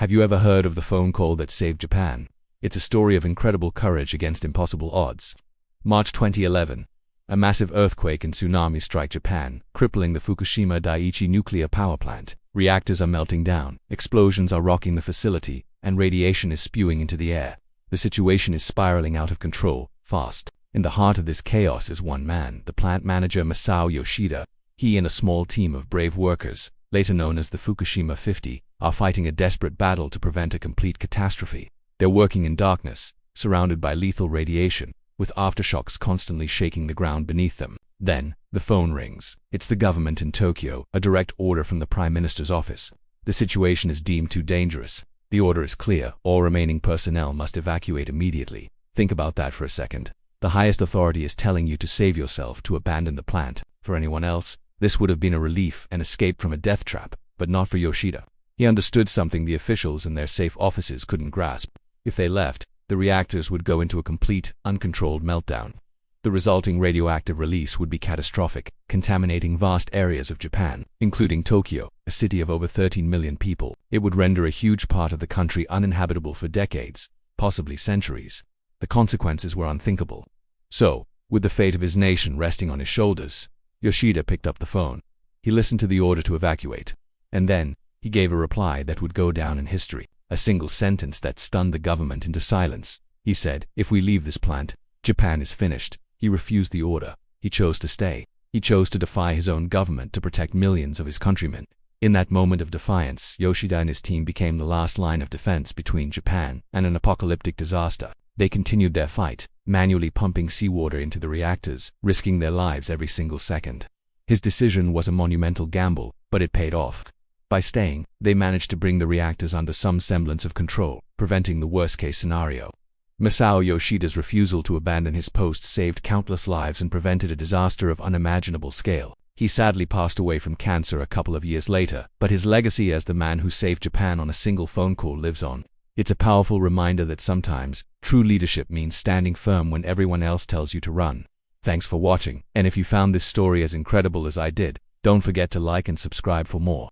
Have you ever heard of the phone call that saved Japan? It's a story of incredible courage against impossible odds. March 2011. A massive earthquake and tsunami strike Japan, crippling the Fukushima Daiichi nuclear power plant. Reactors are melting down, explosions are rocking the facility, and radiation is spewing into the air. The situation is spiraling out of control, fast. In the heart of this chaos is one man, the plant manager Masao Yoshida. He and a small team of brave workers, later known as the Fukushima 50, are fighting a desperate battle to prevent a complete catastrophe. They're working in darkness, surrounded by lethal radiation, with aftershocks constantly shaking the ground beneath them. Then, the phone rings. It's the government in Tokyo, a direct order from the Prime Minister's office. The situation is deemed too dangerous. The order is clear: all remaining personnel must evacuate immediately. Think about that for a second. The highest authority is telling you to save yourself, to abandon the plant. For anyone else, this would have been a relief, an escape from a death trap, but not for Yoshida. He understood something the officials in their safe offices couldn't grasp. If they left, the reactors would go into a complete, uncontrolled meltdown. The resulting radioactive release would be catastrophic, contaminating vast areas of Japan, including Tokyo, a city of over 13 million people. It would render a huge part of the country uninhabitable for decades, possibly centuries. The consequences were unthinkable. So, with the fate of his nation resting on his shoulders, Yoshida picked up the phone. He listened to the order to evacuate. And then, he gave a reply that would go down in history. A single sentence that stunned the government into silence. He said, "If we leave this plant, Japan is finished." He refused the order. He chose to stay. He chose to defy his own government to protect millions of his countrymen. In that moment of defiance, Yoshida and his team became the last line of defense between Japan and an apocalyptic disaster. They continued their fight, manually pumping seawater into the reactors, risking their lives every single second. His decision was a monumental gamble, but it paid off. By staying, they managed to bring the reactors under some semblance of control, preventing the worst-case scenario. Masao Yoshida's refusal to abandon his post saved countless lives and prevented a disaster of unimaginable scale. He sadly passed away from cancer a couple of years later, but his legacy as the man who saved Japan on a single phone call lives on. It's a powerful reminder that sometimes, true leadership means standing firm when everyone else tells you to run. Thanks for watching, and if you found this story as incredible as I did, don't forget to like and subscribe for more.